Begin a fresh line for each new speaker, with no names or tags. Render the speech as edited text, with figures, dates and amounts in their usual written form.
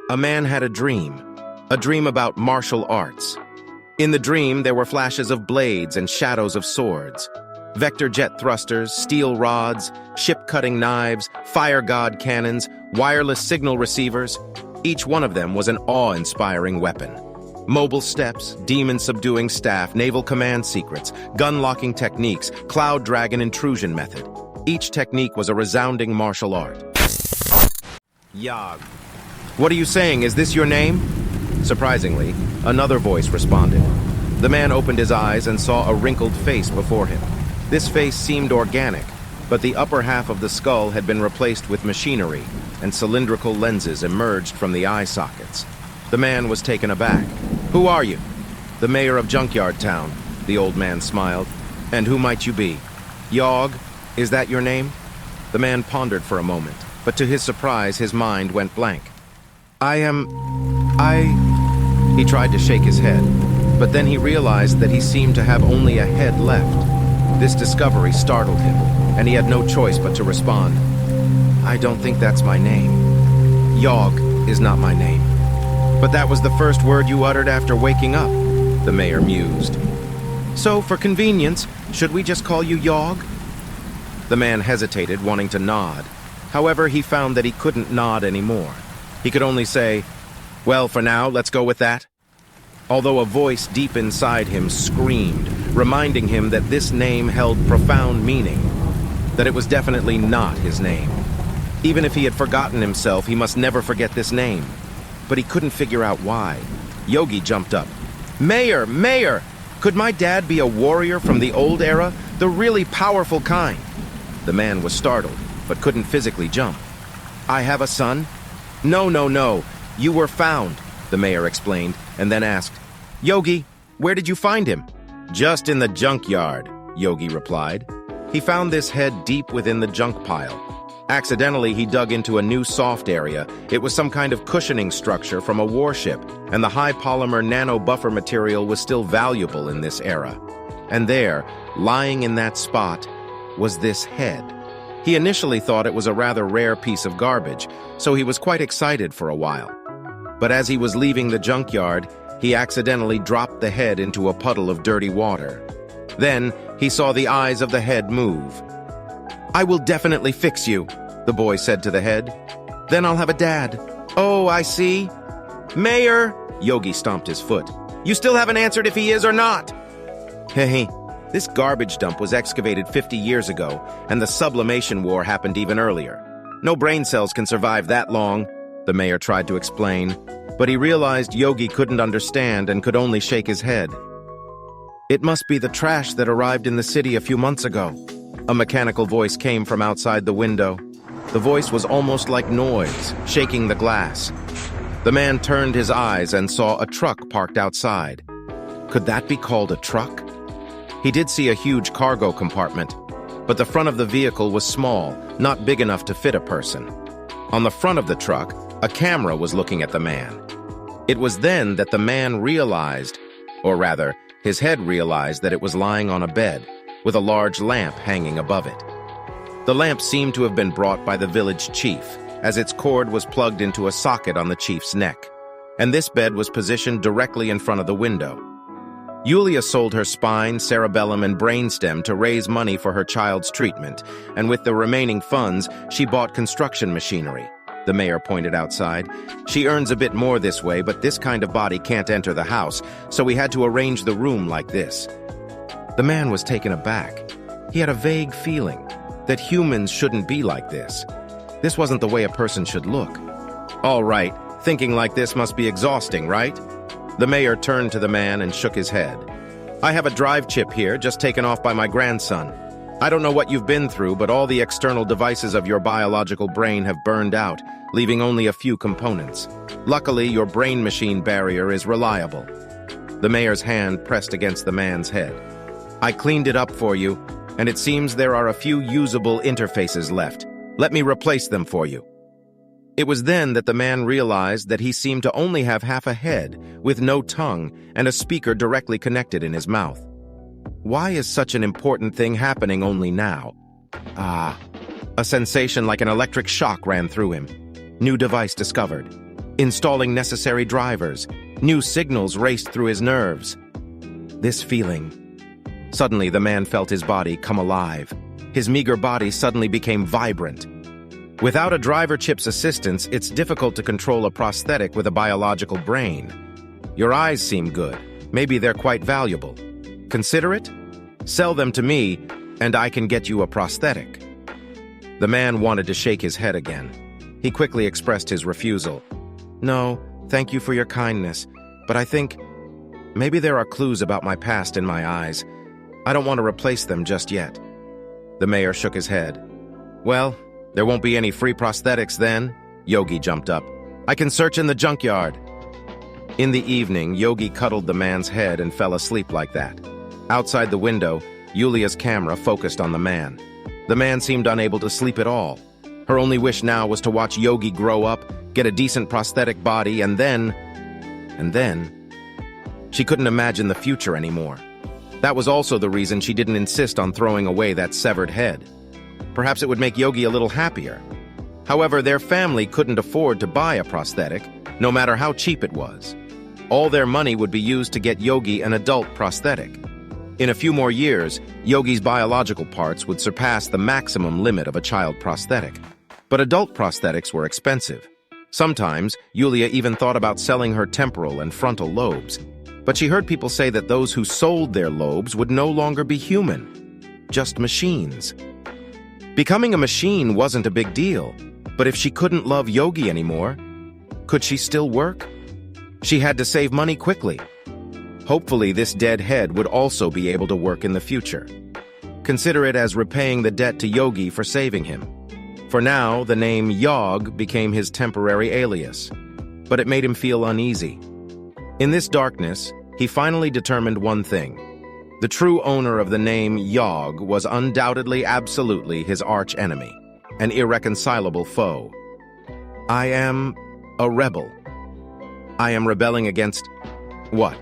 A man had a dream about martial arts. In the dream, there were flashes of blades and shadows of swords, vector jet thrusters, steel rods, ship-cutting knives, fire god cannons, wireless signal receivers. Each one of them was an awe-inspiring weapon. Mobile steps, demon-subduing staff, naval command secrets, gun-locking techniques, cloud dragon intrusion method. Each technique was a resounding martial art. Yog. What are you saying? Is this your name? Surprisingly, another voice responded. The man opened his eyes and saw a wrinkled face before him. This face seemed organic, but the upper half of the skull had been replaced with machinery, and cylindrical lenses emerged from the eye sockets. The man was taken aback. "Who are you?" "The mayor of Junkyard Town," the old man smiled. "And who might you be?" "Yog, is that your name?" The man pondered for a moment, but to his surprise, his mind went blank. He tried to shake his head, but then he realized that he seemed to have only a head left. This discovery startled him, and he had no choice but to respond. "I don't think that's my name. Yog is not my name." "But that was the first word you uttered after waking up," the mayor mused. "So, for convenience, should we just call you Yog?" The man hesitated, wanting to nod. However, he found that he couldn't nod anymore. He could only say, "Well, for now, let's go with that." Although a voice deep inside him screamed, reminding him that this name held profound meaning, that it was definitely not his name. Even if he had forgotten himself, he must never forget this name. But he couldn't figure out why. Yogi jumped up. "Mayor! Mayor! Could my dad be a warrior from the old era, the really powerful kind?" The man was startled, but couldn't physically jump. "I have a son?" No. You were found," the mayor explained, and then asked, "Yogi, where did you find him?" "Just in the junkyard," Yogi replied. He found this head deep within the junk pile. Accidentally, he dug into a new soft area. It was some kind of cushioning structure from a warship, and the high polymer nano buffer material was still valuable in this era. And there, lying in that spot, was this head. He initially thought it was a rather rare piece of garbage, so he was quite excited for a while. But as he was leaving the junkyard, he accidentally dropped the head into a puddle of dirty water. Then, he saw the eyes of the head move. "I will definitely fix you," the boy said to the head. "Then I'll have a dad." "Oh, I see." "Mayor!" Yogi stomped his foot. "You still haven't answered if he is or not." "Hey, this garbage dump was excavated 50 years ago, and the sublimation war happened even earlier. No brain cells can survive that long," the mayor tried to explain, but he realized Yogi couldn't understand and could only shake his head. "It must be the trash that arrived in the city a few months ago." A mechanical voice came from outside the window. The voice was almost like noise, shaking the glass. The man turned his eyes and saw a truck parked outside. Could that be called a truck? He did see a huge cargo compartment, but the front of the vehicle was small, not big enough to fit a person. On the front of the truck, a camera was looking at the man. It was then that the man realized, or rather, his head realized that it was lying on a bed, with a large lamp hanging above it. The lamp seemed to have been brought by the village chief, as its cord was plugged into a socket on the chief's neck, and this bed was positioned directly in front of the window. Yulia sold her spine, cerebellum, and brainstem to raise money for her child's treatment, and with the remaining funds, she bought construction machinery. The mayor pointed outside. "She earns a bit more this way, but this kind of body can't enter the house, so we had to arrange the room like this." The man was taken aback. He had a vague feeling that humans shouldn't be like this. This wasn't the way a person should look. "All right, thinking like this must be exhausting, right?" The mayor turned to the man and shook his head. "I have a drive chip here, just taken off by my grandson. I don't know what you've been through, but all the external devices of your biological brain have burned out, leaving only a few components. Luckily, your brain-machine barrier is reliable." The mayor's hand pressed against the man's head. "I cleaned it up for you, and it seems there are a few usable interfaces left. Let me replace them for you." It was then that the man realized that he seemed to only have half a head, with no tongue, and a speaker directly connected in his mouth. Why is such an important thing happening only now? A sensation like an electric shock ran through him. New device discovered. installing necessary drivers. New signals raced through his nerves. This feeling. Suddenly, the man felt his body come alive. His meager body suddenly became vibrant. Without a driver chip's assistance, it's difficult to control a prosthetic with a biological brain. Your eyes seem good. Maybe they're quite valuable. Consider it? Sell them to me, and I can get you a prosthetic. The man wanted to shake his head again. He quickly expressed his refusal. No, thank you for your kindness, but I think maybe there are clues about my past in my eyes. I don't want to replace them just yet. The mayor shook his head. Well, there won't be any free prosthetics then. Yogi jumped up. I can search in the junkyard. In the evening, Yogi cuddled the man's head and fell asleep like that. Outside the window, Yulia's camera focused on the man. The man seemed unable to sleep at all. Her only wish now was to watch Yogi grow up, get a decent prosthetic body, and then... She couldn't imagine the future anymore. That was also the reason she didn't insist on throwing away that severed head. Perhaps it would make Yogi a little happier. However, their family couldn't afford to buy a prosthetic, no matter how cheap it was. All their money would be used to get Yogi an adult prosthetic. In a few more years, Yogi's biological parts would surpass the maximum limit of a child prosthetic. But adult prosthetics were expensive. Sometimes, Yulia even thought about selling her temporal and frontal lobes. But she heard people say that those who sold their lobes would no longer be human, just machines. Becoming a machine wasn't a big deal, but if she couldn't love Yogi anymore, could she still work? She had to save money quickly. Hopefully, this dead head would also be able to work in the future. Consider it as repaying the debt to Yogi for saving him. For now, the name Yog became his temporary alias, but it made him feel uneasy. In this darkness, he finally determined one thing. The true owner of the name Yog was undoubtedly absolutely his arch-enemy, an irreconcilable foe. I am a rebel. I am rebelling against... what?